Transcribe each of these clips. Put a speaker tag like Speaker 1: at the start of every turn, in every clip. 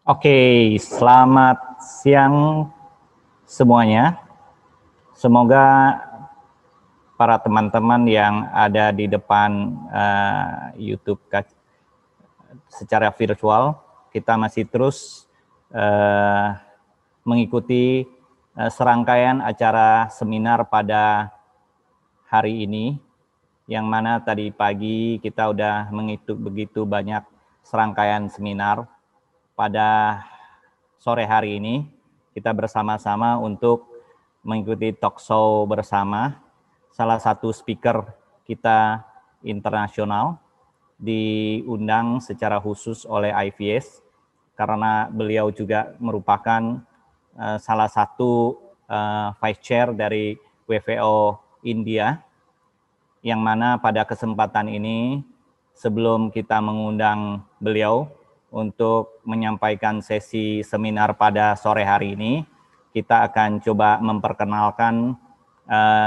Speaker 1: Oke, selamat siang semuanya. Semoga para teman-teman yang ada di depan YouTube secara virtual, kita masih terus mengikuti serangkaian acara seminar pada hari ini, yang mana tadi pagi kita udah mengikuti begitu banyak serangkaian seminar. Pada sore hari ini kita bersama-sama untuk mengikuti talk show bersama salah satu speaker kita internasional, diundang secara khusus oleh IVS karena beliau juga merupakan salah satu vice chair dari WFO India, yang mana pada kesempatan ini sebelum kita mengundang beliau untuk menyampaikan sesi seminar pada sore hari ini, kita akan coba memperkenalkan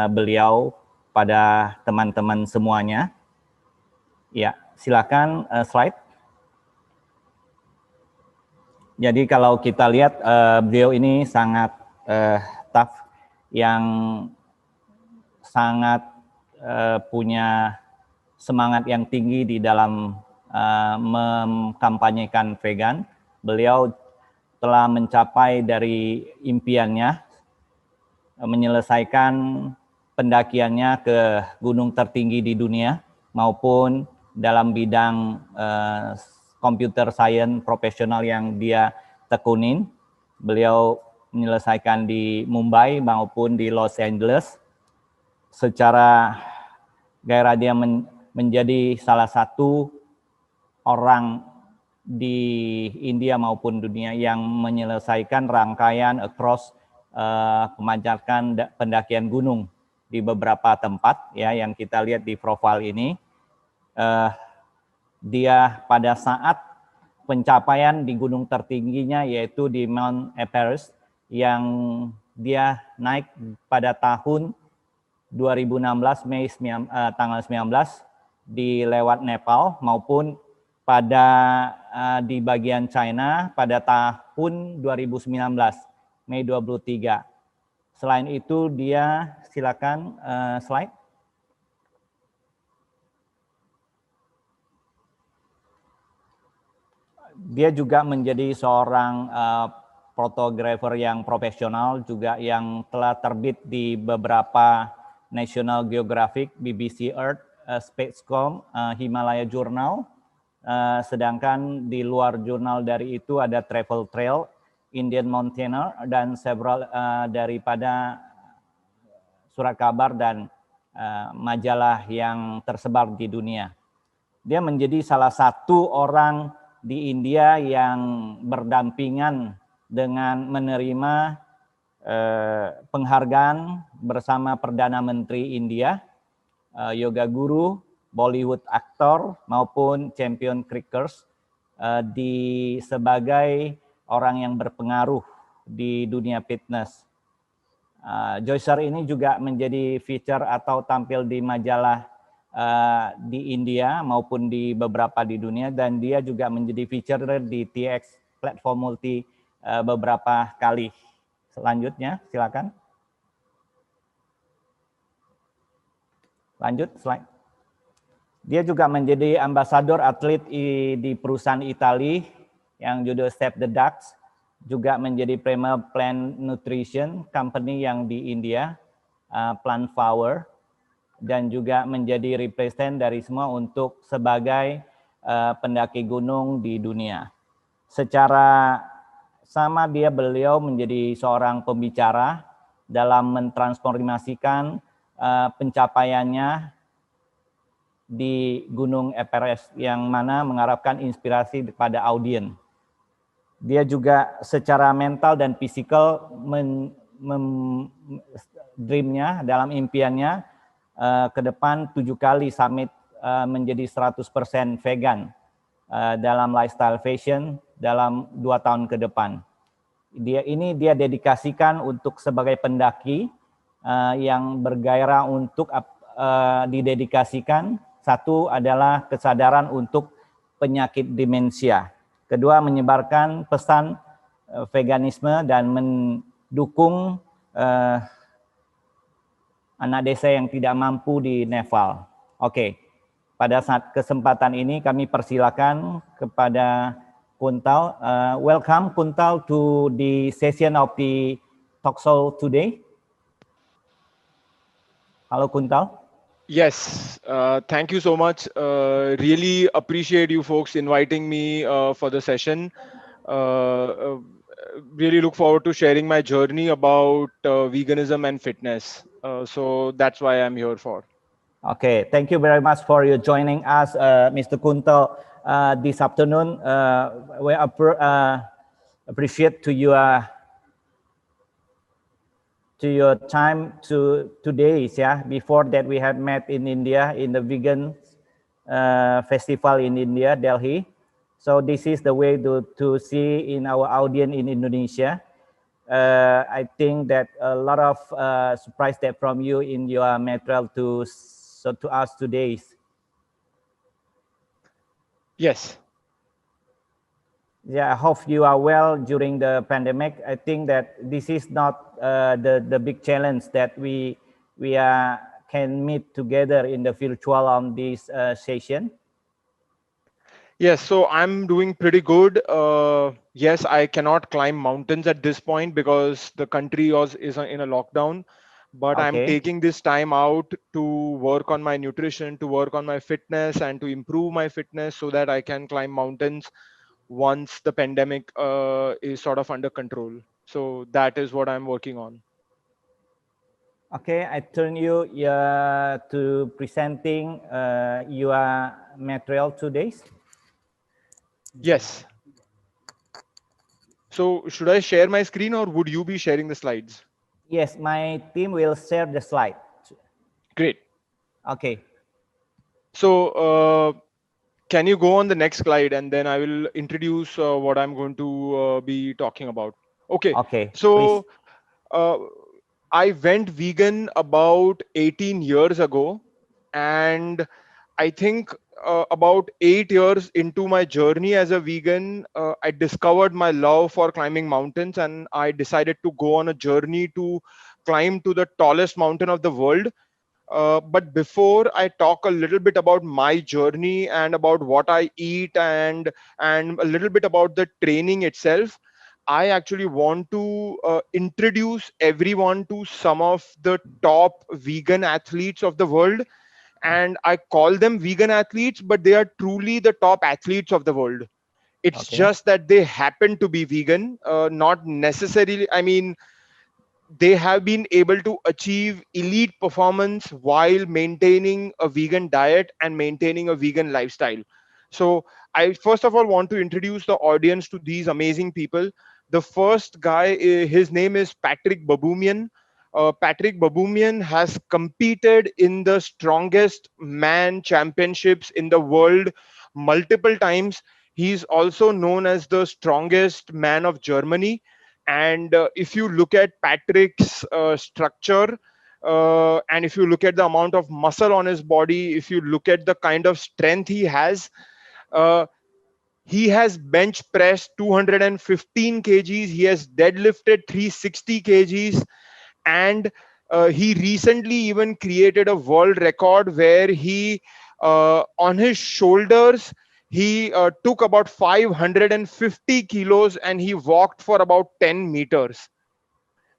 Speaker 1: beliau pada teman-teman semuanya. Ya, silakan slide. Jadi kalau kita lihat beliau ini sangat tough, yang sangat punya semangat yang tinggi di dalam mengkampanyekan vegan. Beliau telah mencapai dari impiannya menyelesaikan pendakiannya ke gunung tertinggi di dunia maupun dalam bidang computer science profesional yang dia tekunin. Beliau menyelesaikan di Mumbai maupun di Los Angeles. Secara gairah dia menjadi salah satu orang di India maupun dunia yang menyelesaikan rangkaian across pemanjatan pendakian gunung di beberapa tempat, ya, yang kita lihat di profil ini. Dia pada saat pencapaian di gunung tertingginya yaitu di Mount Everest, yang dia naik pada tahun 2016 Mei tanggal 19 di lewat Nepal, maupun pada di bagian China pada tahun 2019 Mei 23. Selain itu dia, silakan slide. Dia juga menjadi seorang fotografer yang profesional, juga yang telah terbit di beberapa National Geographic, BBC Earth, Spacecom, Himalaya Journal. Sedangkan di luar jurnal dari itu ada Travel Trail, Indian Mounteneer, dan several daripada surat kabar dan majalah yang tersebar di dunia. Dia menjadi salah satu orang di India yang berdampingan dengan menerima penghargaan bersama Perdana Menteri India, yoga guru, Bollywood aktor, maupun champion cricketers sebagai orang yang berpengaruh di dunia fitness. Joysher ini juga menjadi feature atau tampil di majalah di India maupun di beberapa di dunia, dan dia juga menjadi feature di TX platform multi beberapa kali. Selanjutnya, silakan. Lanjut slide. Dia juga menjadi ambasador atlet di perusahaan Italia yang judul Step the Ducks, juga menjadi Premier Plant Nutrition Company yang di India, Plant Power, dan juga menjadi represent dari semua untuk sebagai pendaki gunung di dunia. Secara sama beliau menjadi seorang pembicara dalam mentransformasikan pencapaiannya di Gunung Everest, yang mana mengharapkan inspirasi kepada audiens. Dia juga secara mental dan fisikal dreamnya, dalam impiannya ke depan 7 kali summit menjadi 100% vegan dalam lifestyle fashion dalam 2 tahun ke depan. Dia dedikasikan untuk sebagai pendaki yang bergairah untuk didedikasikan. Satu adalah kesadaran untuk penyakit demensia. Kedua, menyebarkan pesan veganisme dan mendukung anak desa yang tidak mampu di Nepal. Oke, pada saat kesempatan ini kami persilakan kepada Kuntal. Welcome Kuntal to the session of the talk show today. Halo Kuntal.
Speaker 2: Yes, thank you so much. Really appreciate you folks inviting me for the session. Really look forward to sharing my journey about veganism and fitness. So that's why I'm here for.
Speaker 1: Okay, thank you very much for you joining us, Mr. Kuntal, this afternoon. We appreciate to your time today. Yeah, before that we had met in India in the vegan festival in India, Delhi. So this is the way to see in our audience in Indonesia. I think that a lot of surprise that from you in your material to us today.
Speaker 2: Yes.
Speaker 1: Yeah, I hope you are well during the pandemic. I think that this is not the big challenge that we can meet together in the virtual on this session.
Speaker 2: Yes, so I'm doing pretty good. Yes, I cannot climb mountains at this point because the country is in a lockdown. But I'm
Speaker 1: Okay.
Speaker 2: taking this time out to work on my nutrition, to work on my fitness, and to improve my fitness so that I can climb mountains once the pandemic is sort of under control. So that is what I'm working on.
Speaker 1: Okay, I turn you to presenting your material today.
Speaker 2: Yes. So should I share my screen or would you be sharing the slides?
Speaker 1: Yes, my team will share the slide.
Speaker 2: Great.
Speaker 1: Okay.
Speaker 2: So can you go on the next slide and then I will introduce what I'm going to be talking about. Okay.
Speaker 1: Okay, please.
Speaker 2: So uh, I went vegan about 18 years ago, and I think about 8 years into my journey as a vegan, I discovered my love for climbing mountains, and I decided to go on a journey to climb to the tallest mountain of the world. But before I talk a little bit about my journey and about what I eat and a little bit about the training itself, I actually want to introduce everyone to some of the top vegan athletes of the world. And I call them vegan athletes, but they are truly the top athletes of the world. It's
Speaker 1: Okay.
Speaker 2: just that they happen to be vegan, not necessarily. I mean, they have been able to achieve elite performance while maintaining a vegan diet and maintaining a vegan lifestyle. So I first of all want to introduce the audience to these amazing people. The first guy, his name is Patrick Babumion. Patrick Babumion has competed in the strongest man championships in the world multiple times. He's also known as the strongest man of Germany. And if you look at Patrick's structure, and if you look at the amount of muscle on his body, if you look at the kind of strength uh, he has bench pressed 215 kgs, he has deadlifted 360 kgs, and he recently even created a world record where he, on his shoulders, he took about 550 kilos and he walked for about 10 meters.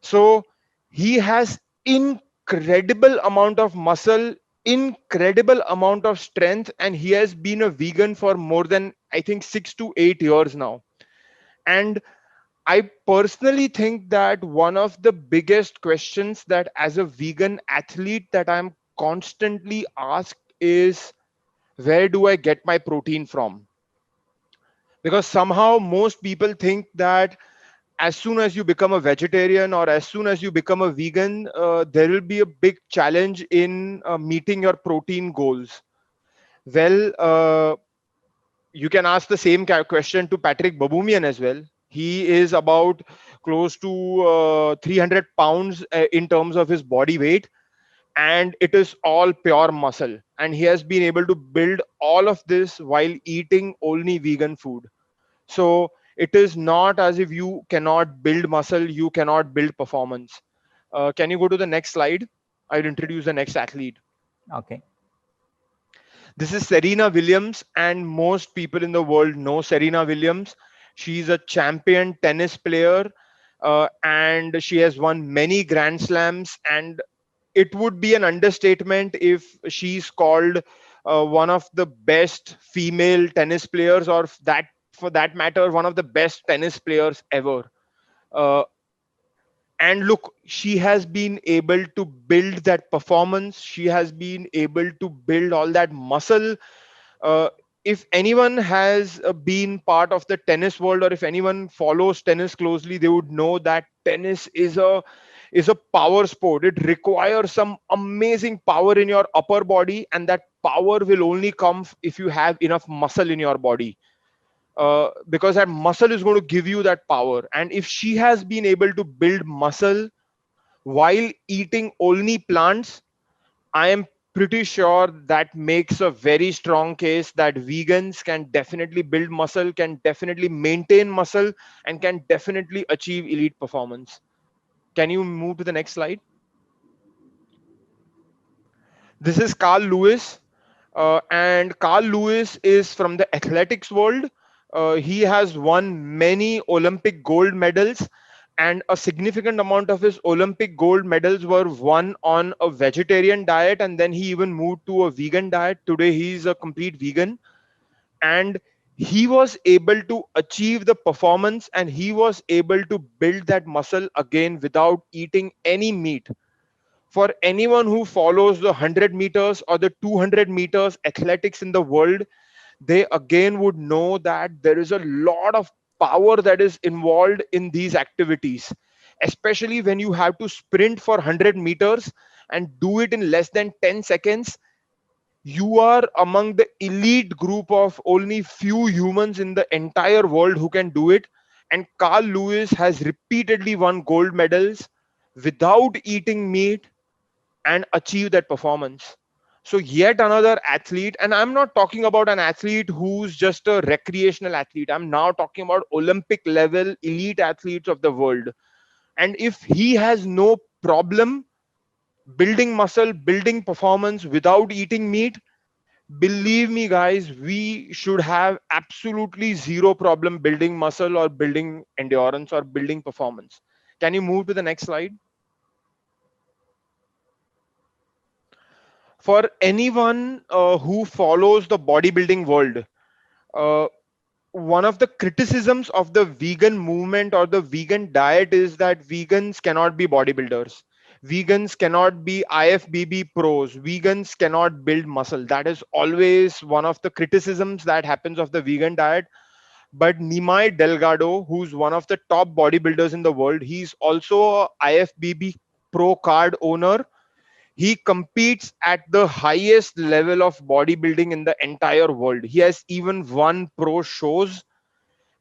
Speaker 2: So he has incredible amount of muscle, incredible amount of strength, and he has been a vegan for more than, I think, 6 to 8 years now. And I personally think that one of the biggest questions that as a vegan athlete that I'm constantly asked is, where do I get my protein from? Because somehow most people think that as soon as you become a vegetarian or as soon as you become a vegan, there will be a big challenge in meeting your protein goals. Well, you can ask the same question to Patrick Babumian as well. He is about close to 300 pounds in terms of his body weight, and it is all pure muscle. And he has been able to build all of this while eating only vegan food. So it is not as if you cannot build muscle, you cannot build performance. Can you go to the next slide? I'll introduce the next athlete.
Speaker 1: Okay.
Speaker 2: This is Serena Williams, and most people in the world know Serena Williams. She's a champion tennis player, and she has won many Grand Slams. And it would be an understatement if she's called one of the best female tennis players, or that, for that matter, one of the best tennis players ever. Uh, and look, she has been able to build that performance. She has been able to build all that muscle. Uh, if anyone has been part of the tennis world, or if anyone follows tennis closely, they would know that tennis is a power sport. It requires some amazing power in your upper body, and that power will only come if you have enough muscle in your body, because that muscle is going to give you that power. And if she has been able to build muscle while eating only plants, I am pretty sure that makes a very strong case that vegans can definitely build muscle, can definitely maintain muscle, and can definitely achieve elite performance. Can you move to the next slide? This is Carl Lewis, and Carl Lewis is from the athletics world. He has won many Olympic gold medals, and a significant amount of his Olympic gold medals were won on a vegetarian diet, and then he even moved to a vegan diet. Today, he is a complete vegan, and he was able to achieve the performance, and he was able to build that muscle again without eating any meat. For anyone who follows the 100 meters or the 200 meters athletics in the world, they again would know that there is a lot of power that is involved in these activities, especially when you have to sprint for 100 meters and do it in less than 10 seconds. You are among the elite group of only few humans in the entire world who can do it. And Carl Lewis has repeatedly won gold medals without eating meat and achieve that performance. So, yet another athlete, and I'm not talking about an athlete who's just a recreational athlete. I'm now talking about Olympic level elite athletes of the world. And if he has no problem building muscle, building performance without eating meat, believe me, guys, we should have absolutely zero problem building muscle or building endurance or building performance. Can you move to the next slide? For anyone who follows the bodybuilding world, uh, one of the criticisms of the vegan movement or the vegan diet is that vegans cannot be bodybuilders. Vegans cannot be IFBB pros. Vegans cannot build muscle. That is always one of the criticisms that happens of the vegan diet. But Nimai Delgado, who's one of the top bodybuilders in the world, he's also a IFBB pro card owner. He competes at the highest level of bodybuilding in the entire world. He has even won pro shows.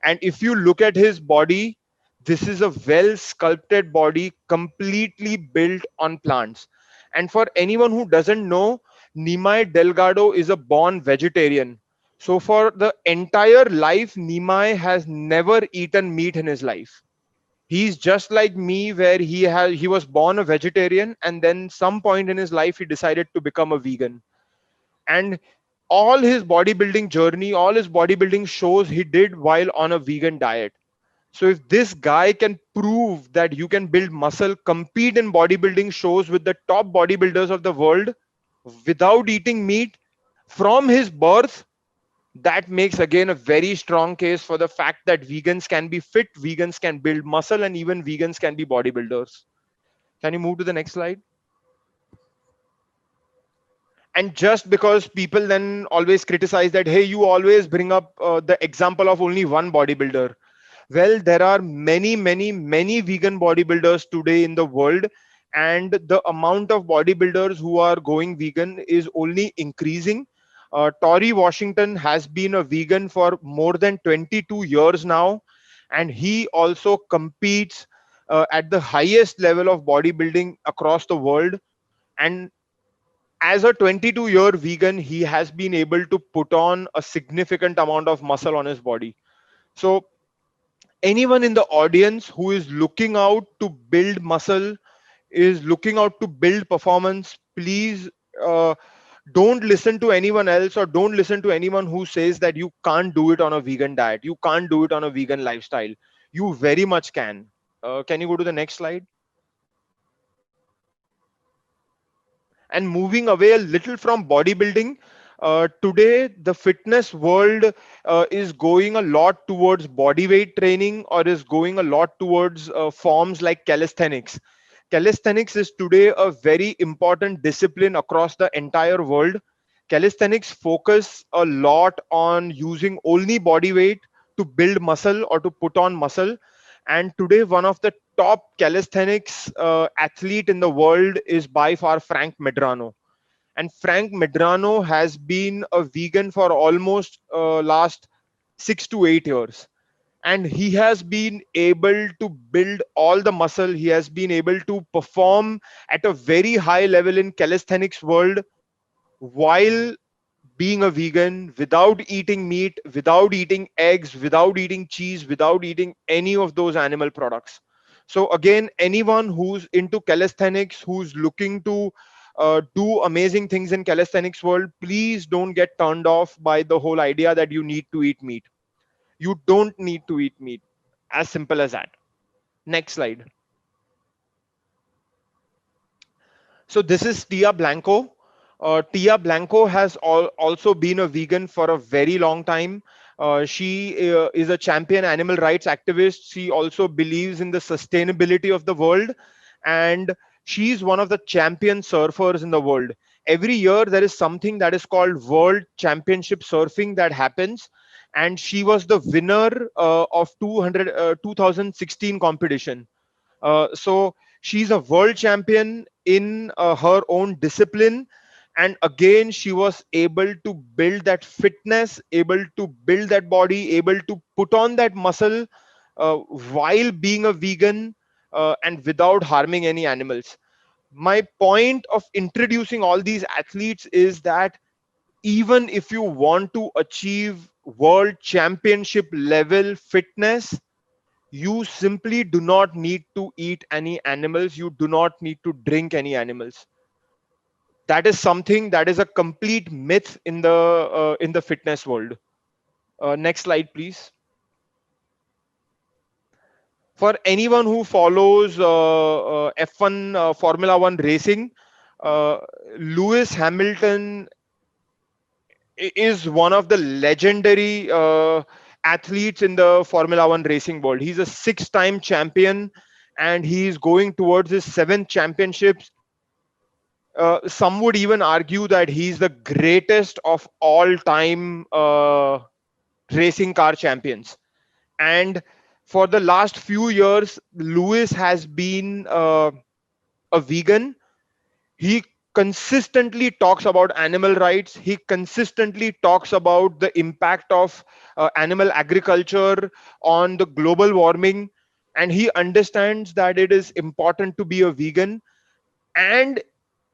Speaker 2: And if you look at his body, this is a well sculpted body, completely built on plants. And for anyone who doesn't know, Nimai Delgado is a born vegetarian. So for the entire life, Nimai has never eaten meat in his life. He's just like me, where he was born a vegetarian, and then some point in his life he decided to become a vegan. And all his bodybuilding journey, all his bodybuilding shows he did while on a vegan diet. So if this guy can prove that you can build muscle, compete in bodybuilding shows with the top bodybuilders of the world without eating meat from his birth, that makes again a very strong case for the fact that vegans can be fit, vegans can build muscle, and even vegans can be bodybuilders. Can you move to the next slide? And just because people then always criticize that, hey, you always bring up the example of only one bodybuilder. Well, there are many vegan bodybuilders today in the world, and the amount of bodybuilders who are going vegan is only increasing. Tori Washington has been a vegan for more than 22 years now, and he also competes at the highest level of bodybuilding across the world. And as a 22-year vegan, he has been able to put on a significant amount of muscle on his body. So anyone in the audience who is looking out to build muscle, is looking out to build performance, please uh, don't listen to anyone else, or don't listen to anyone who says that you can't do it on a vegan diet, you can't do it on a vegan lifestyle. You very much can. Can you go to the next slide? And moving away a little from bodybuilding, today the fitness world is going a lot towards body weight training, or is going a lot towards forms like calisthenics. Calisthenics is today a very important discipline across the entire world. Calisthenics focus a lot on using only body weight to build muscle or to put on muscle. And today, one of the top calisthenics athlete in the world is by far Frank Medrano. And Frank Medrano has been a vegan for almost last 6 to 8 years, and he has been able to build all the muscle. He has been able to perform at a very high level in calisthenics world while being a vegan, without eating meat, without eating eggs, without eating cheese, without eating any of those animal products. So again, anyone who's into calisthenics, who's looking to do amazing things in calisthenics world, please don't get turned off by the whole idea that you need to eat meat. You don't need to eat meat. As simple as that. Next slide. So this is Tia Blanco. Tia Blanco has also been a vegan for a very long time. She is a champion animal rights activist. She also believes in the sustainability of the world, and she's one of the champion surfers in the world. Every year there is something that is called World Championship Surfing that happens, and she was the winner of 2016 competition. So she's a world champion in her own discipline. And again, she was able to build that fitness, able to build that body, able to put on that muscle while being a vegan and without harming any animals. My point of introducing all these athletes is that even if you want to achieve world championship level fitness, you simply do not need to eat any animals, you do not need to drink any animals. That is something that is a complete myth in the fitness world. Next slide, please. For anyone who follows F1 Formula 1 racing, uh, Lewis Hamilton is one of the legendary athletes in the Formula 1 racing world. He's a 6-time champion, and he's going towards his 7th championships. Some would even argue that he's the greatest of all time racing car champions. And for the last few years, Lewis has been a vegan. He consistently talks about animal rights. He consistently talks about the impact of animal agriculture on the global warming. And he understands that it is important to be a vegan, and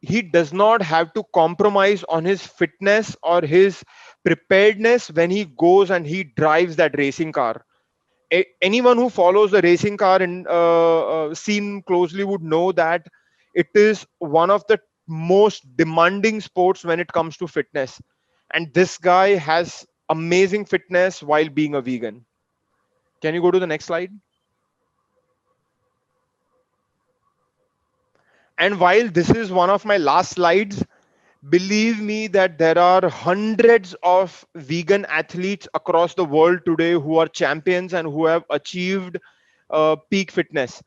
Speaker 2: he does not have to compromise on his fitness or his preparedness when he goes and he drives that racing car. Anyone who follows the racing car and scene closely would know that it is one of the most demanding sports when it comes to fitness. And this guy has amazing fitness while being a vegan. Can you go to the next slide? And while this is one of my last slides, believe me that there are hundreds of vegan athletes across the world today who are champions and who have achieved peak fitness.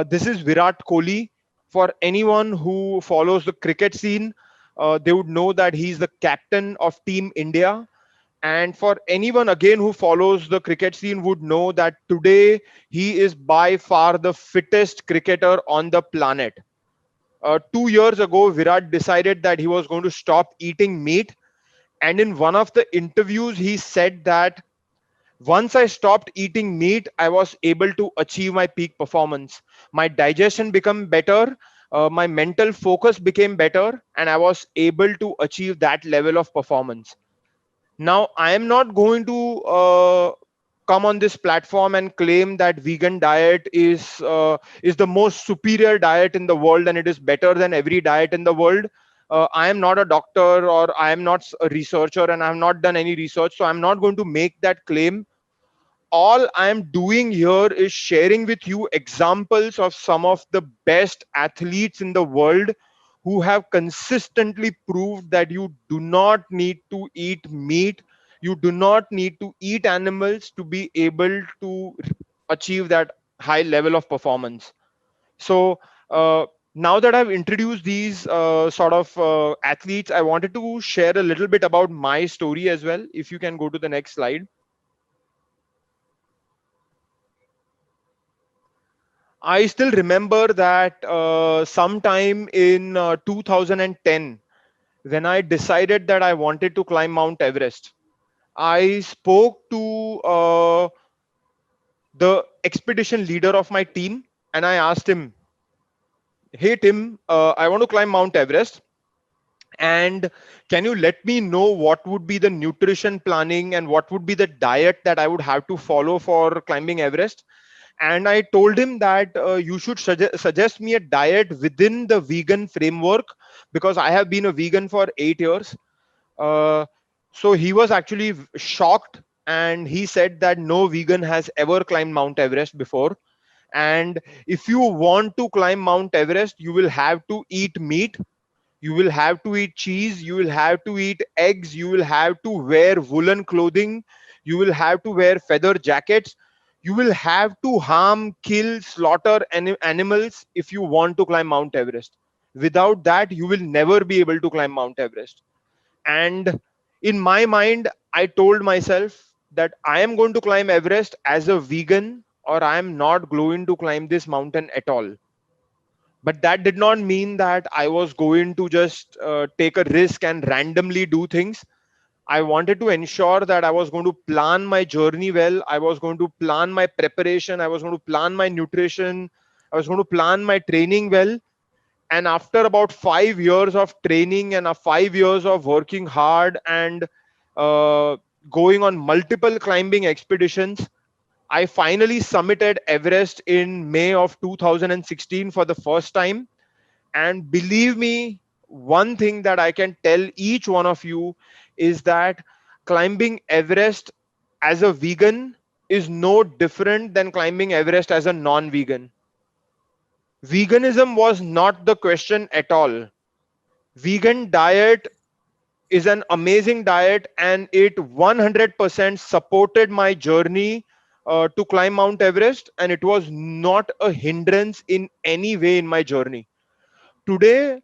Speaker 2: This is Virat Kohli. For anyone who follows the cricket scene, they would know that he's the captain of Team India. And for anyone again who follows the cricket scene would know that today he is by far the fittest cricketer on the planet. 2 years ago, Virat decided that he was going to stop eating meat. And in one of the interviews, he said that once I stopped eating meat, I was able to achieve my peak performance. My digestion became better, my mental focus became better, and I was able to achieve that level of performance. Now, I am not going to come on this platform and claim that vegan diet is the most superior diet in the world and it is better than every diet in the world. I am not a doctor or I am not a researcher and I have not done any research, so I'm not going to make that claim. All I am doing here is sharing with you examples of some of the best athletes in the world who have consistently proved that you do not need to eat meat, you do not need to eat animals to be able to achieve that high level of performance. So now that I've introduced these sort of athletes, I wanted to share a little bit about my story as well. If you can go to the next slide. I still remember that sometime in 2010, when I decided that I wanted to climb Mount Everest, I spoke to the expedition leader of my team and I asked him, "Hey, Tim, I want to climb Mount Everest. And can you let me know what would be the nutrition planning and what would be the diet that I would have to follow for climbing Everest?" And I told him that you should suggest me a diet within the vegan framework because I have been a vegan for 8 years. Uh, so he was actually shocked and he said that no vegan has ever climbed Mount Everest before. And if you want to climb Mount Everest, you will have to eat meat, you will have to eat cheese, you will have to eat eggs, you will have to wear woolen clothing, you will have to wear feather jackets, you will have to harm, kill, slaughter animals if you want to climb Mount Everest. Without that, you will never be able to climb Mount Everest. And in my mind, I told myself that I am going to climb Everest as a vegan or I am not going to climb this mountain at all. But that did not mean that I was going to just take a risk and randomly do things. I wanted to ensure that I was going to plan my journey well. I was going to plan my preparation. I was going to plan my nutrition. I was going to plan my training well. And after about 5 years of training and 5 years of working hard and uh, going on multiple climbing expeditions, I finally summited Everest in May of 2016 for the first time. And believe me, one thing that I can tell each one of you is that climbing Everest as a vegan is no different than climbing Everest as a non-vegan. Veganism was not the question at all. Vegan diet is an amazing diet and it 100% supported my journey to climb Mount Everest, and it was not a hindrance in any way in my journey. Today,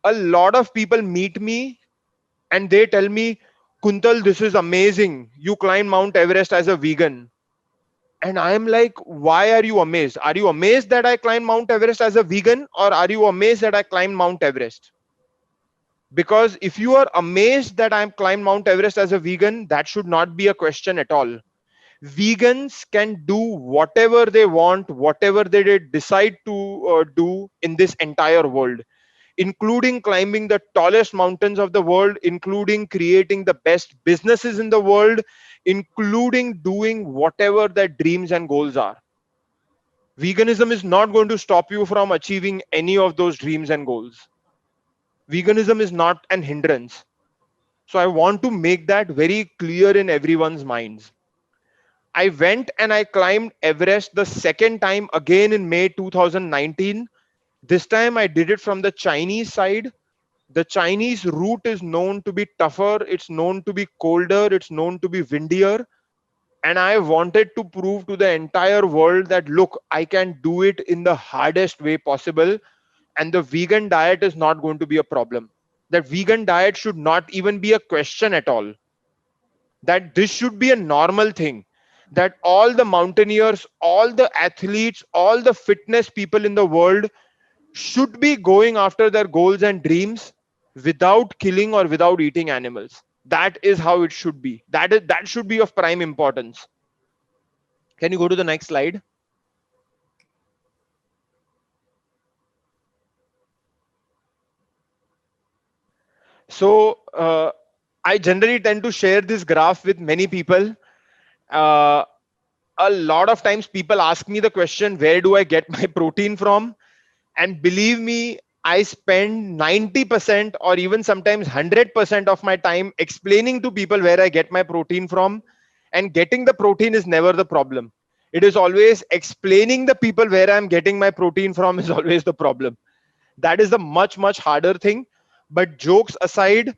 Speaker 2: a lot of people meet me and they tell me, "Kuntal, this is amazing. You climbed Mount Everest as a vegan." And I'm like, why are you amazed? Are you amazed that I climbed Mount Everest as a vegan, or are you amazed that I climbed Mount Everest? Because if you are amazed that I'm climbed Mount Everest as a vegan, that should not be a question at all. Vegans can do whatever they want, whatever they decide to do in this entire world, including climbing the tallest mountains of the world, including creating the best businesses in the world, including doing whatever their dreams and goals are. Veganism is not going to stop you from achieving any of those dreams and goals. Veganism is not an hindrance. So I want to make that very clear in everyone's minds. I went and I climbed Everest the second time again in May 2019. This time I did it from the Chinese side. The Chinese route is known to be tougher, it's known to be colder, it's known to be windier. And I wanted to prove to the entire world that, look, I can do it in the hardest way possible. And the vegan diet is not going to be a problem. That vegan diet should not even be a question at all. That this should be a normal thing. That all the mountaineers, all the athletes, all the fitness people in the world should be going after their goals and dreams without killing or without eating animals. That is how it should be. That should be of prime importance. Can you go to the next slide? So I generally tend to share this graph with many people. Uh, a lot of times people ask me the question, where do I get my protein from? And believe me, I spend 90% or even sometimes 100% of my time explaining to people where I get my protein from. And getting the protein is never the problem. It is always explaining the people where I'm getting my protein from is always the problem. That is the much harder thing. But jokes aside,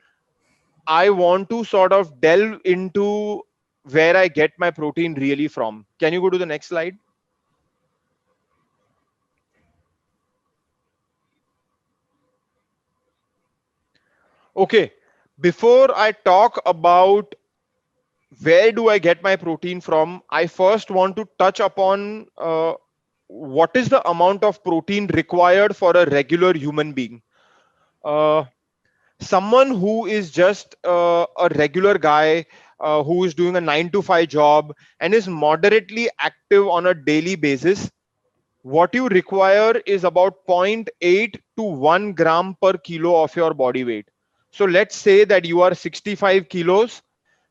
Speaker 2: I want to sort of delve into where I get my protein really from. Can you go to the next slide? Okay. Before I talk about where do I get my protein from, I first want to touch upon what is the amount of protein required for a regular human being. Uh, Someone who is just a regular guy who is doing a 9 to 5 job and is moderately active on a daily basis, what you require is about zero point 0.8 to 1 gram per kilo of your body weight. So let's say that you are 65 kilos,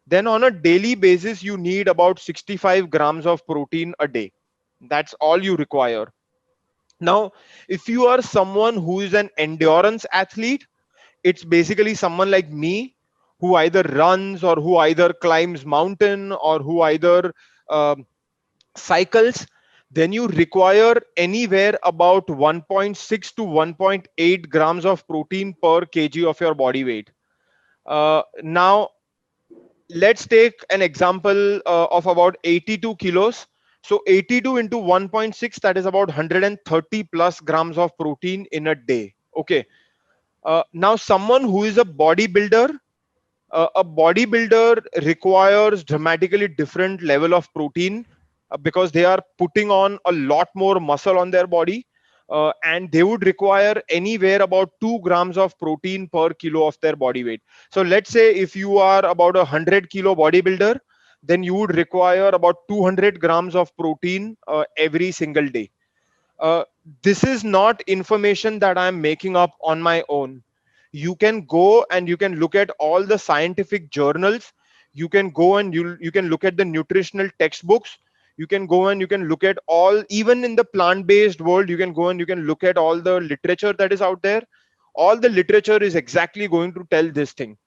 Speaker 2: then on a daily basis you need about 65 grams of protein a day. That's all you require. Now, if you are someone who is an endurance athlete, it's basically someone like me who either runs or who either climbs mountain or who either um, cycles, then you require anywhere about 1.6 to 1.8 grams of protein per kg of your body weight. Now, let's take an example of about 82 kilos. So 82 into 1.6, that is about 130 plus grams of protein in a day. Okay. Now, someone who is a bodybuilder requires dramatically different level of protein because they are putting on a lot more muscle on their body, and they would require anywhere about 2 grams of protein per kilo of their body weight. So let's say if you are about a 100 kilo bodybuilder, then you would require about 200 grams of protein every single day. uh, this is not information that I'm making up on my own. You can go and you can look at all the scientific journals. You can go and you can look at the nutritional textbooks. You can go and you can look at all, even in the plant-based world, you can go and you can look at all the literature that is out there. All the literature is exactly going to tell this thing.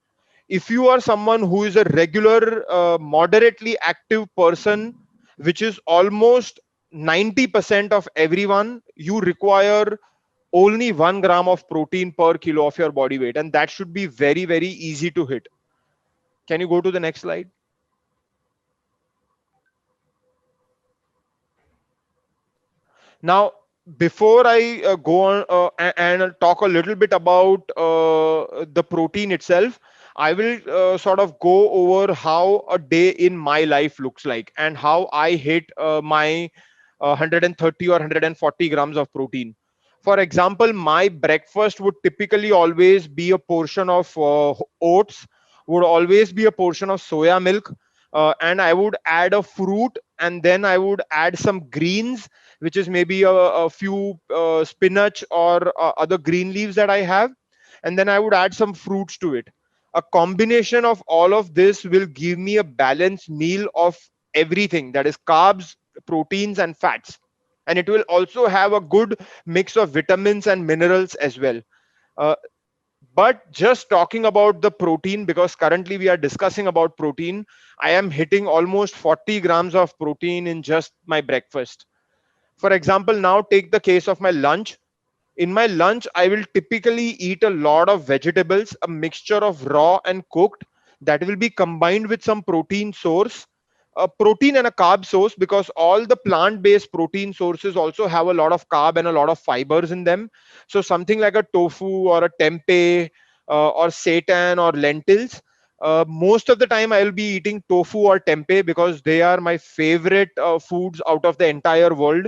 Speaker 2: If you are someone who is a regular moderately active person, which is almost 90% of everyone, you require only 1 gram of protein per kilo of your body weight, and that should be very easy to hit. Can you go to the next slide? Now, before I go on and talk a little bit about the protein itself, I will sort of go over how a day in my life looks like and how I hit my 130 or 140 grams of protein. For example, my breakfast would typically always be a portion of oats, would always be a portion of soya milk, and I would add a fruit, and then I would add some greens, which is maybe a few spinach or other green leaves that I have. And then I would add some fruits to it. A combination of all of this will give me a balanced meal of everything, that is carbs, proteins, and fats. And it will also have a good mix of vitamins and minerals as well. Uh, but just talking about the protein, because currently we are discussing about protein, I am hitting almost 40 grams of protein in just my breakfast. For example, now take the case of my lunch. In my lunch, I will typically eat a lot of vegetables, a mixture of raw and cooked, that will be combined with some protein source, a protein and a carb source, because all the plant-based protein sources also have a lot of carb and a lot of fibers in them. So something like a tofu or a tempeh or seitan or lentils. Most of the time I will be eating tofu or tempeh because they are my favorite foods out of the entire world.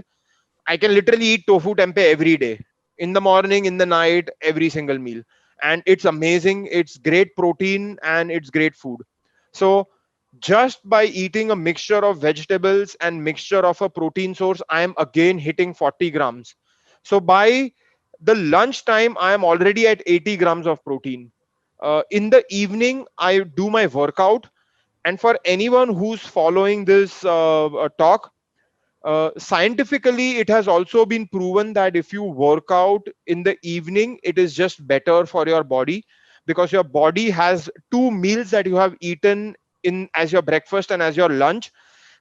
Speaker 2: I can literally eat tofu tempeh every day, in the morning, in the night, every single meal. And it's amazing. It's great protein and it's great food. So just by eating a mixture of vegetables and mixture of a protein source, I am again hitting 40 grams. So by the lunch time, I am already at 80 grams of protein. In the evening, I do my workout. And for anyone who's following this talk, Scientifically, it has also been proven that if you work out in the evening, it is just better for your body, because your body has two meals that you have eaten in as your breakfast and as your lunch,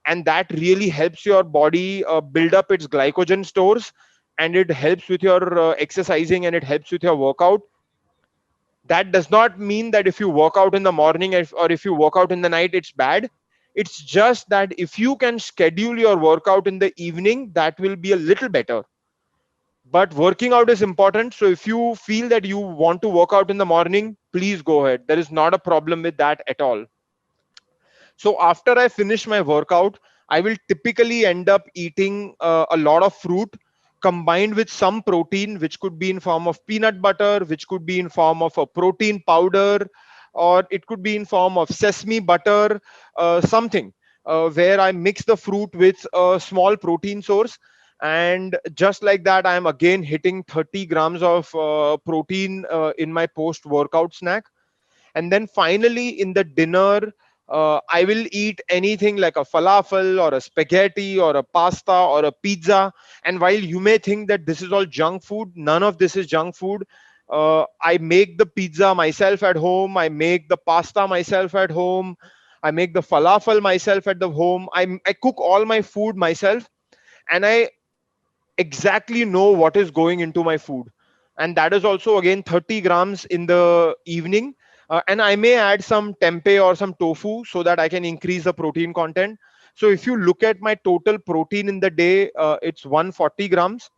Speaker 2: and that really helps your body build up its glycogen stores, and it helps with your exercising, and it helps with your workout. That does not mean that if you work out in the morning, or if you work out in the night, it's bad. It's just that if you can schedule your workout in the evening, that will be a little better. But working out is important, so if you feel that you want to work out in the morning, please go ahead. There is not a problem with that at all. So after I finish my workout, I will typically end up eating a lot of fruit combined with some protein, which could be in form of peanut butter, which could be in form of a protein powder, or it could be in form of sesame butter, something where I mix the fruit with a small protein source. And just like that, I am again hitting 30 grams of protein in my post workout snack. And then finally in the dinner, I will eat anything like a falafel or a spaghetti or a pasta or a pizza. And while you may think that this is all junk food, none of this is junk food. I make the pizza myself at home, I make the pasta myself at home, I make the falafel myself at the home. I cook all my food myself, and I exactly know what is going into my food. And that is also again 30 grams in the evening. And I may add some tempeh or some tofu so that I can increase the protein content. So if you look at my total protein in the day, it's 140 grams.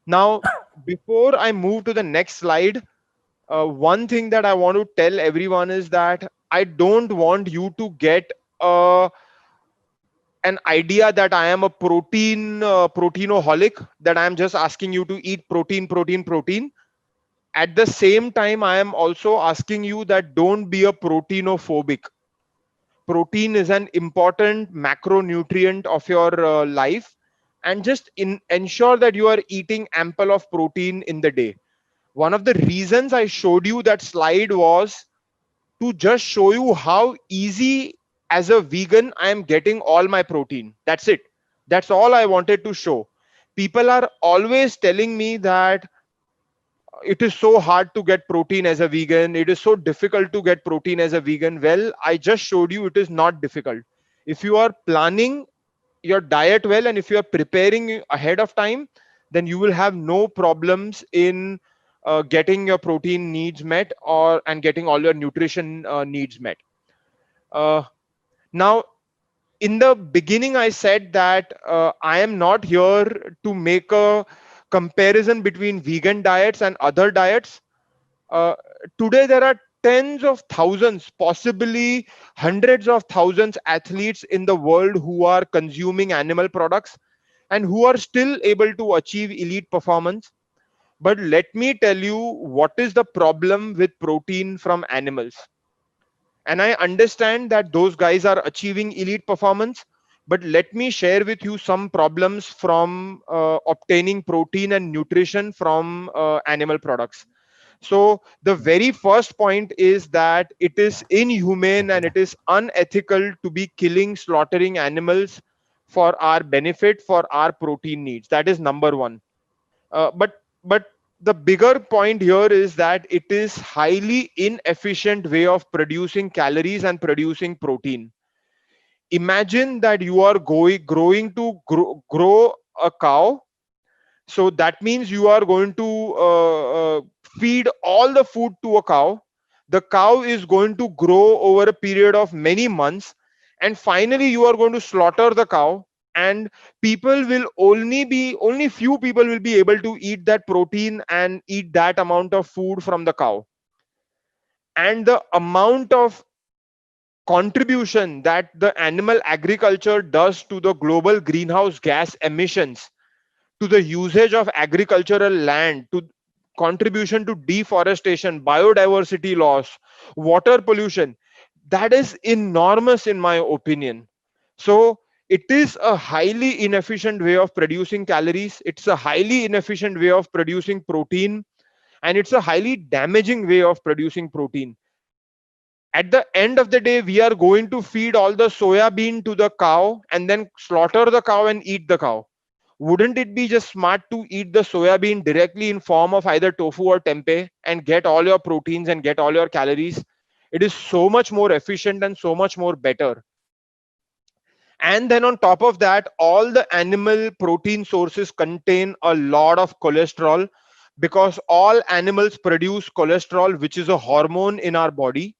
Speaker 2: Now, before I move to the next slide, one thing that I want to tell everyone is that I don't want you to get a an idea that I am a proteinaholic, that I am just asking you to eat protein, protein, protein. At the same time, I am also asking you that don't be a proteinophobic. Protein is an important macronutrient of your life, and just ensure that you are eating ample of protein in the day. One of the reasons I showed you that slide was to just show you how easy as a vegan I am getting all my protein. That's it. That's all I wanted to show. People are always telling me that it is so hard to get protein as a vegan, it is so difficult to get protein as a vegan. Well, I just showed you it is not difficult. If you are planning your diet well, and if you are preparing ahead of time, then you will have no problems in getting your protein needs met, or and getting all your nutrition needs met. uh, Now, in the beginning I said that I am not here to make a comparison between vegan diets and other diets. uh, Today there are tens of thousands, possibly hundreds of thousands athletes in the world who are consuming animal products and who are still able to achieve elite performance. But let me tell you what is the problem with protein from animals. And I understand that those guys are achieving elite performance, but let me share with you some problems from obtaining protein and nutrition from animal products. So the very first point is that it is inhumane and it is unethical to be killing, slaughtering animals for our benefit, for our protein needs. That is number one. But the bigger point here is that it is highly inefficient way of producing calories and producing protein. Imagine that you are growing to grow a cow. So that means you are going to feed all the food to a cow. The cow is going to grow over a period of many months, and finally you are going to slaughter the cow. And people will only few people will be able to eat that protein and eat that amount of food from the cow. And the amount of contribution that the animal agriculture does to the global greenhouse gas emissions, to the usage of agricultural land, to contribution to deforestation, biodiversity loss, water pollution, that is enormous in my opinion. So it is a highly inefficient way of producing calories, it's a highly inefficient way of producing protein, and it's a highly damaging way of producing protein. At the end of the day, we are going to feed all the soya bean to the cow and then slaughter the cow and eat the cow. Wouldn't it be just smart to eat the soya bean directly in form of either tofu or tempeh and get all your proteins and get all your calories? It is so much more efficient and so much more better. And then on top of that, all the animal protein sources contain a lot of cholesterol, because all animals produce cholesterol, which is a hormone in our body.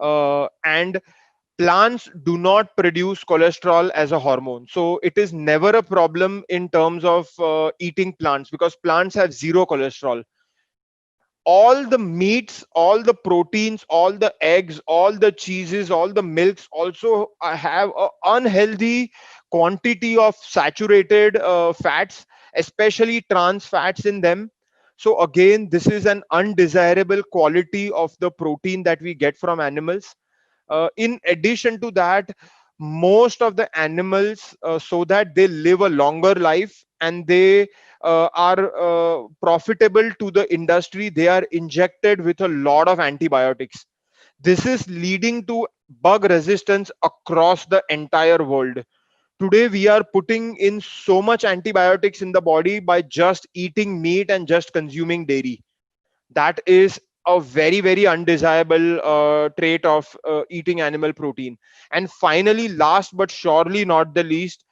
Speaker 2: And plants do not produce cholesterol as a hormone, so it is never a problem in terms of eating plants, because plants have zero cholesterol. All the meats, all the proteins, all the eggs, all the cheeses, all the milks also have a unhealthy quantity of saturated fats, especially trans fats in them. So again, this is an undesirable quality of the protein that we get from animals. In addition to that, most of the animals, so that they live a longer life and they are profitable to the industry, they are injected with a lot of antibiotics. This is leading to bug resistance across the entire world. Today we are putting in so much antibiotics in the body by just eating meat and just consuming dairy. That is a very very undesirable trait of eating animal protein. And finally, last but surely not the least,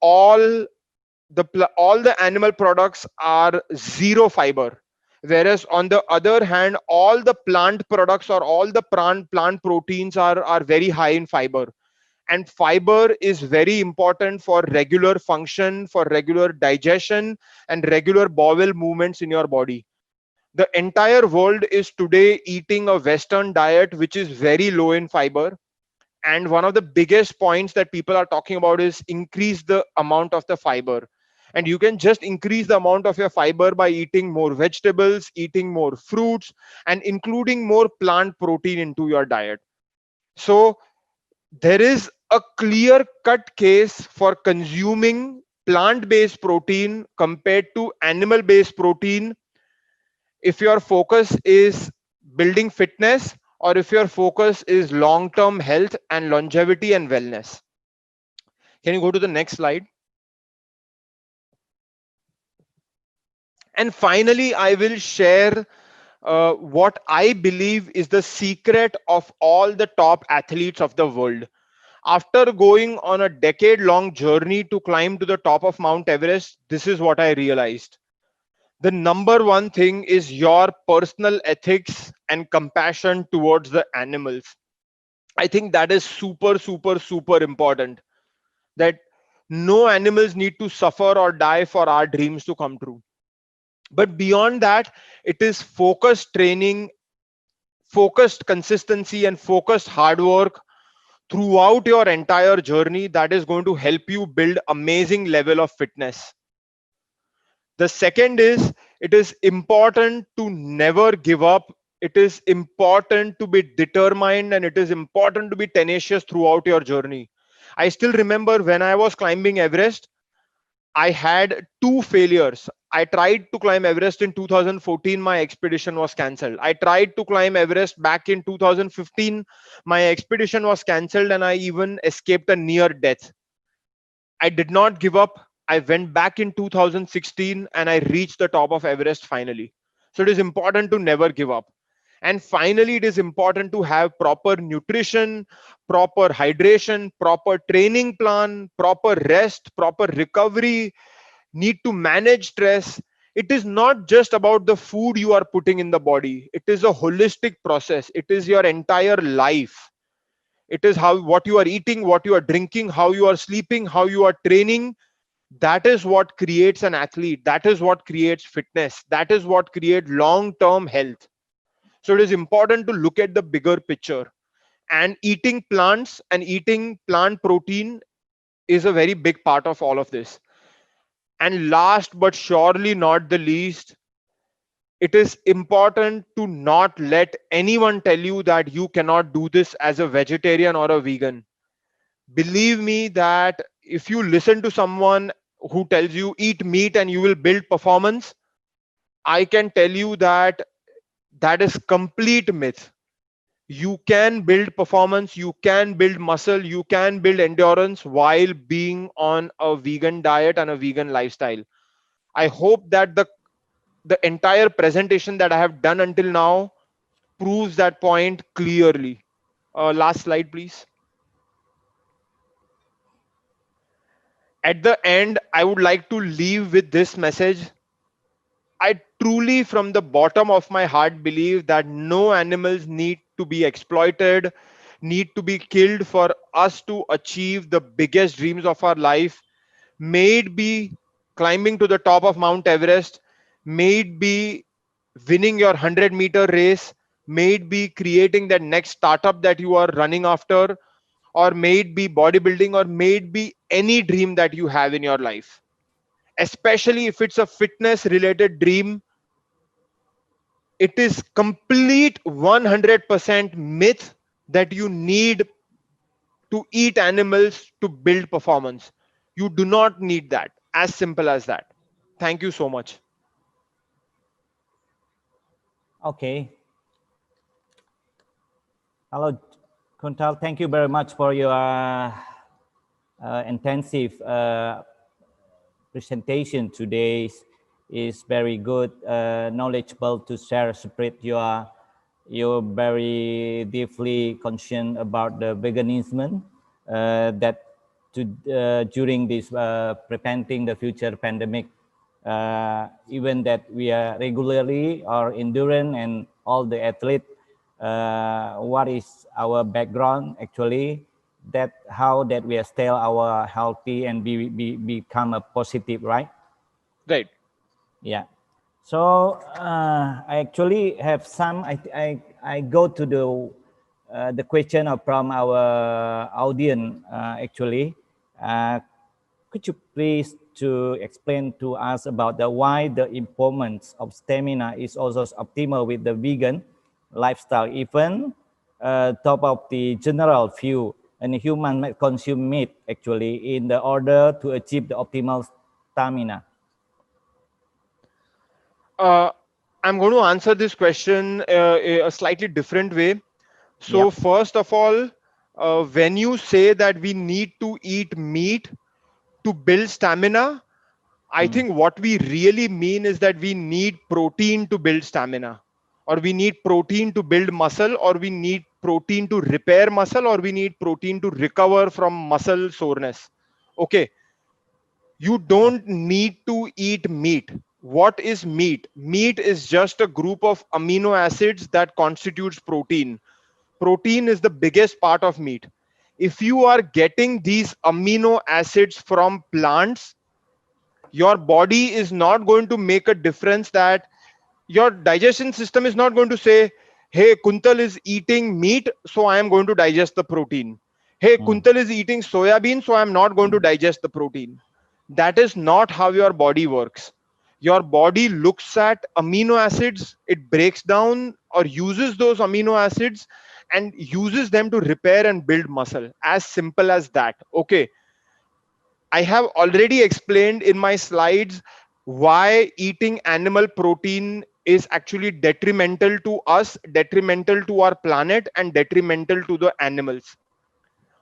Speaker 2: all all the animal products are zero fiber, whereas on the other hand, all the plant products or all the plant proteins are very high in fiber. And fiber is very important for regular function, for regular digestion, and regular bowel movements in your body. The entire world is today eating a Western diet which is very low in fiber. And one of the biggest points that people are talking about is increase the amount of the fiber. And you can just increase the amount of your fiber by eating more vegetables, eating more fruits, and including more plant protein into your diet. So there is a clear cut case for consuming plant based protein compared to animal based protein, if your focus is building fitness or if your focus is long term health and longevity and wellness. Can you go to the next slide? And finally, I will share what I believe is the secret of all the top athletes of the world. After going on a decade long journey to climb to the top of Mount Everest, this is what I realized. The number one thing is your personal ethics and compassion towards the animals. I think that is super, super, super important, that no animals need to suffer or die for our dreams to come true. But beyond that, it is focused training, focused consistency, and focused hard work throughout your entire journey that is going to help you build amazing level of fitness. The second is, it is important to never give up. It is important to be determined, and it is important to be tenacious throughout your journey. I still remember when I was climbing Everest, I had two failures. I tried to climb Everest in 2014, my expedition was cancelled. I tried to climb Everest back in 2015, my expedition was cancelled, and I even escaped a near death. I did not give up. I went back in 2016 and I reached the top of Everest finally. So it is important to never give up. And finally, it is important to have proper nutrition, proper hydration, proper training plan, proper rest, proper recovery, need to manage stress. It is not just about the food you are putting in the body. It is a holistic process. It is your entire life. It is how, what you are eating, what you are drinking, how you are sleeping, how you are training. That is what creates an athlete. That is what creates fitness. That is what creates long term health. So it is important to look at the bigger picture, and eating plants and eating plant protein is a very big part of all of this. And last but surely not the least, it is important to not let anyone tell you that you cannot do this as a vegetarian or a vegan. Believe me that if you listen to someone who tells you eat meat and you will build performance, I can tell you that that is complete myth. You can build performance, you can build muscle, you can build endurance while being on a vegan diet and a vegan lifestyle. I hope that the entire presentation that I have done until now proves that point clearly. Last slide, please. At the end, I would like to leave with this message. I truly, from the bottom of my heart, believe that no animals need to be exploited, need to be killed for us to achieve the biggest dreams of our life. May it be climbing to the top of Mount Everest, may it be winning your 100-meter race, may it be creating that next startup that you are running after, or may it be bodybuilding, or may it be any dream that you have in your life. Especially if it's a fitness related dream, it is complete 100% myth that you need to eat animals to build performance. You do not need that. As simple as that. Thank you so much.
Speaker 1: Okay. Hello, Kuntal. Thank you very much for your intensive presentation today. Is very good, knowledgeable to share, spread your very deeply concerned about the veganism that during this preventing the future pandemic, even that we are regularly or endurance and all the athletes, what is our background actually, that how that we are still our healthy and become a positive, right?
Speaker 2: Right.
Speaker 1: Yeah. So I actually have some. I go to the question from our audience actually. Could you please to explain to us about the why the importance of stamina is also optimal with the vegan lifestyle, even top of the general view and human might consume meat actually in the order to achieve the optimal stamina.
Speaker 2: Uh, I'm going to answer this question a slightly different way. So,
Speaker 1: Yep.
Speaker 2: first of all, when you say that we need to eat meat to build stamina, I
Speaker 1: Mm.
Speaker 2: think what we really mean is that we need protein to build stamina, or we need protein to build muscle, or we need protein to repair muscle, or we need protein to recover from muscle soreness. Okay, you don't need to eat meat. What is meat? Meat is just a group of amino acids that constitutes protein. Protein is the biggest part of meat. If you are getting these amino acids from plants, your body is not going to make a difference. That your digestion system is not going to say, hey, Kuntal is eating meat, so I am going to digest the protein. Hey,
Speaker 1: Mm.
Speaker 2: Kuntal is eating soya bean, so I am not going to digest the protein. That is not how your body works. Your body looks at amino acids, it breaks down or uses those amino acids and uses them to repair and build muscle. As simple as that. Okay, I have already explained in my slides why eating animal protein is actually detrimental to us, detrimental to our planet, and detrimental to the animals.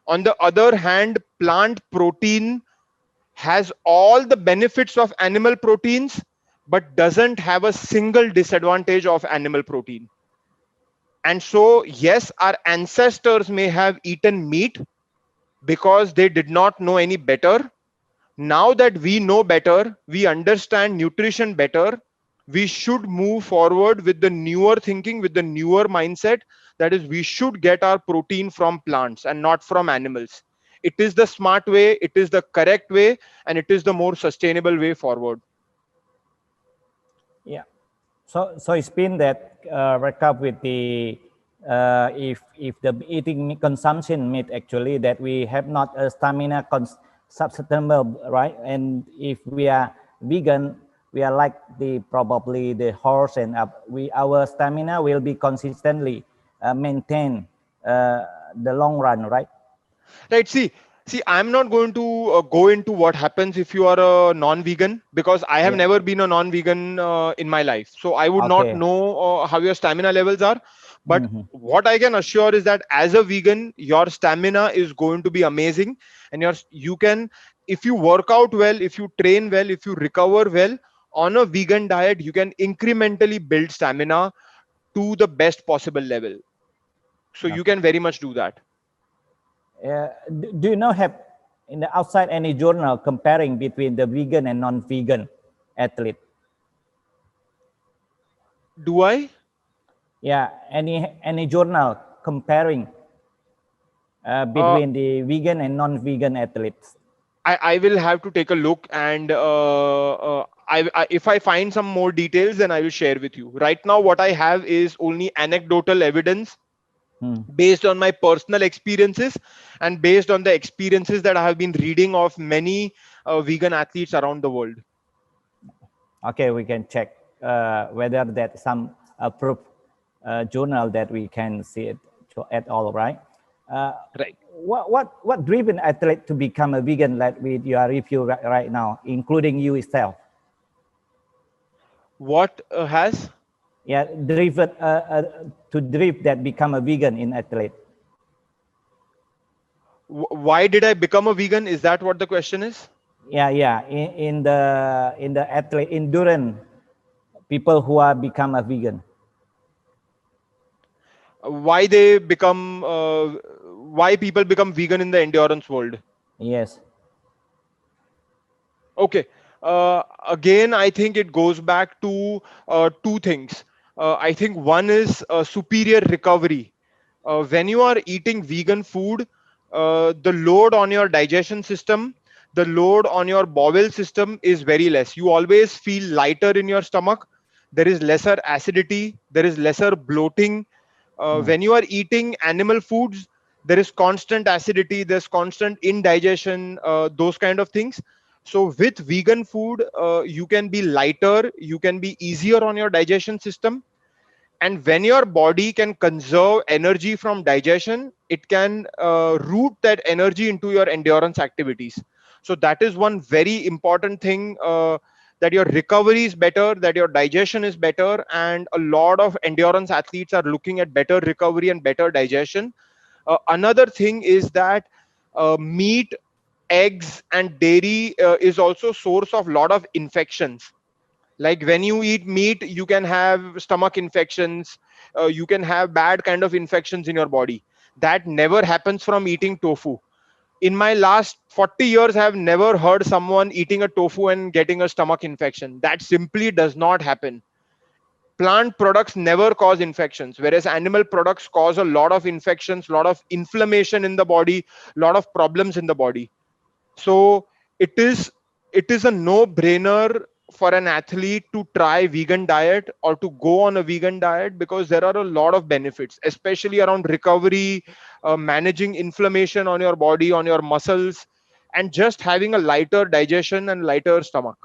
Speaker 2: On the other hand, plant protein has all the benefits of animal proteins, but doesn't have a single disadvantage of animal protein. And so, yes, our ancestors may have eaten meat because they did not know any better. Now that we know better, we understand nutrition better, we should move forward with the newer thinking, with the newer mindset. That is, we should get our protein from plants and not from animals. It is the smart way, it is the correct way, and it is the more sustainable way forward.
Speaker 1: Yeah. So it's been that recap with the if the eating consumption meat actually that we have not a stamina sustainable, right? And if we are vegan, we are like the probably the horse, and we our stamina will be consistently maintained the long run, right?
Speaker 2: Right. See, I'm not going to go into what happens if you are a non-vegan, because I have
Speaker 1: Yeah.
Speaker 2: never been a non-vegan in my life. So I would not
Speaker 1: Okay.
Speaker 2: know how your stamina levels are. But what I can assure is that as a vegan, your stamina is going to be amazing, and you can, if you work out well, if you train well, if you recover well on a vegan diet, you can incrementally build stamina to the best possible level. So you
Speaker 1: Okay.
Speaker 2: can very much do that.
Speaker 1: Do you know have in the outside any journal comparing between the vegan and non-vegan athlete?
Speaker 2: Do I?
Speaker 1: Yeah, any journal comparing
Speaker 2: Uh,
Speaker 1: between the vegan and non-vegan athletes?
Speaker 2: I will have to take a look, and if I find some more details, then I will share with you. Right now, what I have is only anecdotal evidence based on my personal experiences and based on the experiences that I have been reading of many vegan athletes around the world.
Speaker 1: Okay, we can check whether that some proof journal that we can see it at all, right?
Speaker 2: Right.
Speaker 1: What driven athlete to become a vegan like with your review right now, including you yourself?
Speaker 2: What has?
Speaker 1: Yeah, driven to drive that become a vegan in athlete.
Speaker 2: Why did I become a vegan? Is that what the question is?
Speaker 1: Yeah. In the athlete endurance, people who are become a vegan.
Speaker 2: Why they become? Why people become vegan in the endurance world?
Speaker 1: Yes.
Speaker 2: Okay. Again, I think it goes back to two things. I think one is superior recovery. When you are eating vegan food, the load on your digestion system, the load on your bowel system is very less. You always feel lighter in your stomach. There is lesser acidity. There is lesser bloating. When you are eating animal foods, there is constant acidity. There's constant indigestion. Those kind of things. So with vegan food, you can be lighter. You can be easier on your digestion system, and when your body can conserve energy from digestion, it can route that energy into your endurance activities. So that is one very important thing, that your recovery is better, that your digestion is better, and a lot of endurance athletes are looking at better recovery and better digestion. Another thing is that meat, eggs and dairy is also source of lot of infections. Like when you eat meat, you can have stomach infections, you can have bad kind of infections in your body. That never happens from eating tofu. In my last 40 years, I have never heard someone eating a tofu and getting a stomach infection. That simply does not happen. Plant products never cause infections, whereas animal products cause a lot of infections, lot of inflammation in the body, lot of problems in the body. So it is it is a no brainer for an athlete to try vegan diet or to go on a vegan diet, because there are a lot of benefits, especially around recovery, managing inflammation on your body, on your muscles, and just having a lighter digestion and lighter stomach.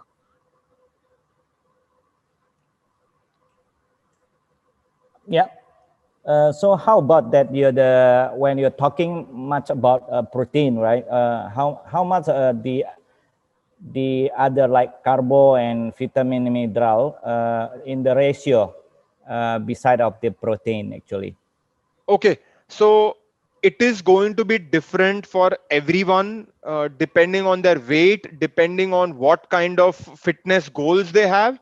Speaker 1: Yeah. So how about that? When you're talking much about protein, right? How much the other like carbo and vitamin mineral in the ratio beside of the protein actually?
Speaker 2: Okay, so it is going to be different for everyone, depending on their weight, depending on what kind of fitness goals they have.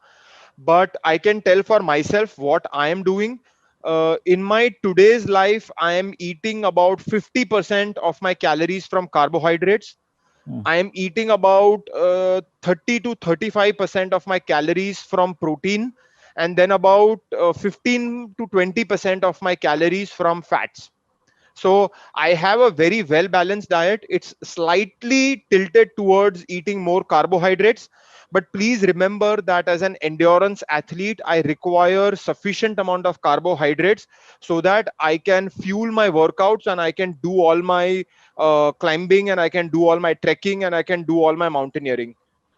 Speaker 2: But I can tell for myself what I am doing. In my today's life, I am eating about 50% of my calories from carbohydrates. I am eating about 30 to 35% of my calories from protein, and then about 15 to 20% of my calories from fats. So I have a very well balanced diet. It's slightly tilted towards eating more carbohydrates. But please remember that as an endurance athlete, I require sufficient amount of carbohydrates so that I can fuel my workouts and I can do all my climbing, and I can do all my trekking, and I can do all my mountaineering.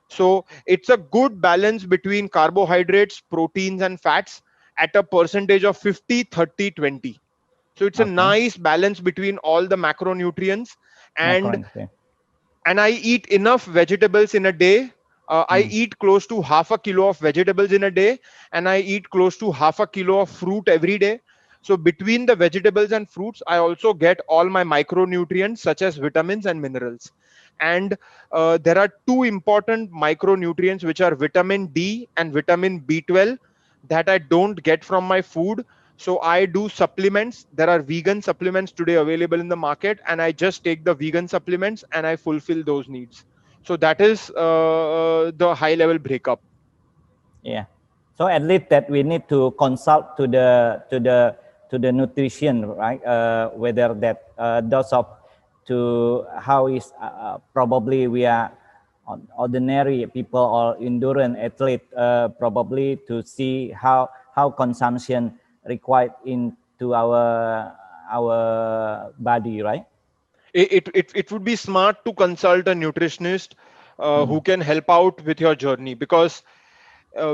Speaker 2: So it's a good balance between carbohydrates, proteins, and fats at a percentage of 50, 30, 20. So it's a
Speaker 1: Okay.
Speaker 2: nice balance between all the macronutrients. and
Speaker 1: Macronutrient.
Speaker 2: and I eat enough vegetables in a day. I eat close to half a kilo of vegetables in a day, and I eat close to half a kilo of fruit every day. So between the vegetables and fruits, I also get all my micronutrients such as vitamins and minerals. And there are two important micronutrients, which are vitamin D and vitamin B12, that I don't get from my food. So I do supplements. There are vegan supplements today available in the market, and I just take the vegan supplements and I fulfill those needs. So that is the high level breakup.
Speaker 1: Yeah. So at least that we need to consult to the nutrition, right? Whether that dose of to how is probably we are ordinary people or endurance athlete, probably to see how consumption required into our body, right?
Speaker 2: It would be smart to consult a nutritionist who can help out with your journey, because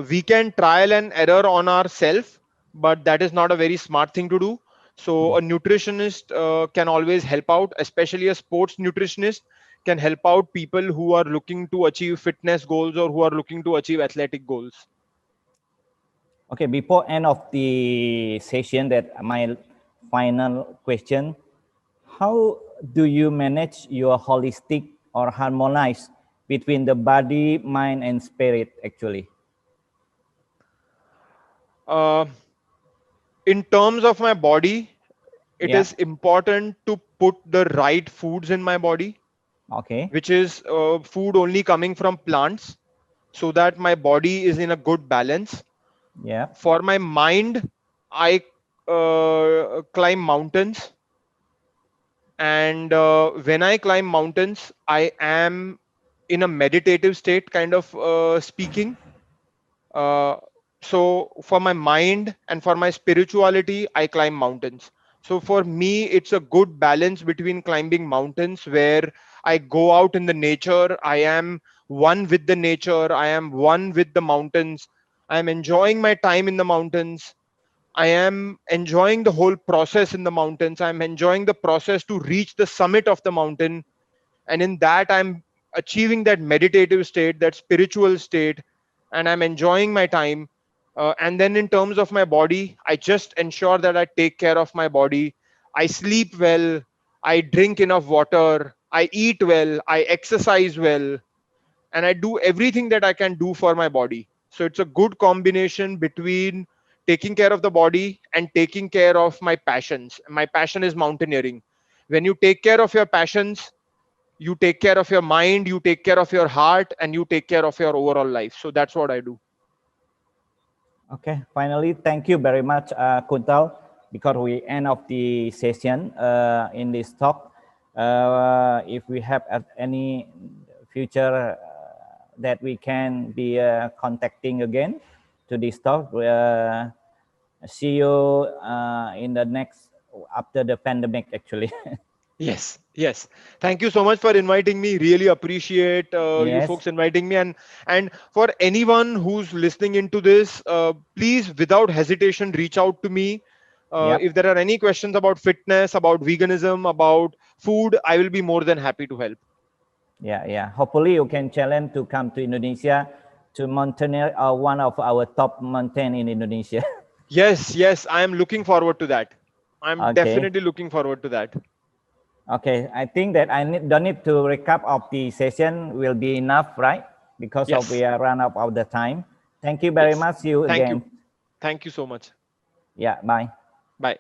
Speaker 2: we can trial and error on ourselves, but that is not a very smart thing to do. So a nutritionist can always help out, especially a sports nutritionist can help out people who are looking to achieve fitness goals or who are looking to achieve athletic goals.
Speaker 1: Okay, before end of the session, that my final question: how do you manage your holistic or harmonize between the body, mind, and spirit? Actually,
Speaker 2: Uh, in terms of my body, it
Speaker 1: yeah.
Speaker 2: is important to put the right foods in my body,
Speaker 1: Okay.
Speaker 2: which is food only coming from plants, so that my body is in a good balance.
Speaker 1: Yeah.
Speaker 2: For my mind, I climb mountains, and when I climb mountains, I am in a meditative state, kind of speaking. Uh, so for my mind and for my spirituality, I climb mountains. So for me, it's a good balance between climbing mountains, where I go out in the nature, I am one with the nature, I am one with the mountains, I am enjoying my time in the mountains, I am enjoying the whole process in the mountains, I'm enjoying the process to reach the summit of the mountain. And in that, I'm achieving that meditative state, that spiritual state, and I'm enjoying my time. And then in terms of my body, I just ensure that I take care of my body. I sleep well, I drink enough water, I eat well, I exercise well, and I do everything that I can do for my body. So it's a good combination between taking care of the body and taking care of my passions. My passion is mountaineering. When you take care of your passions, you take care of your mind, you take care of your heart, and you take care of your overall life. So that's what I do.
Speaker 1: Okay. Finally, thank you very much, Kuntal, because we end of the session in this talk. If we have any future that we can be contacting again to this talk, see you in the next after the pandemic, actually.
Speaker 2: Yes, yes. Thank you so much for inviting me. Really appreciate you
Speaker 1: Yes.
Speaker 2: folks inviting me. And for anyone who's listening into this, please, without hesitation, reach out to me.
Speaker 1: Yep.
Speaker 2: If there are any questions about fitness, about veganism, about food, I will be more than happy to help.
Speaker 1: Yeah, yeah. Hopefully, you can challenge to come to Indonesia, to Mounteneer, one of our top mountain in Indonesia.
Speaker 2: Yes, yes. I am looking forward to that. I'm
Speaker 1: Okay.
Speaker 2: definitely looking forward to that.
Speaker 1: Okay. I think that don't need to recap of the session will be enough, right? Because of
Speaker 2: Yes,
Speaker 1: we are run out of the time. Thank you very
Speaker 2: yes.
Speaker 1: much. See you
Speaker 2: Thank you.
Speaker 1: again.
Speaker 2: Thank you so much.
Speaker 1: Yeah. Bye.
Speaker 2: Bye.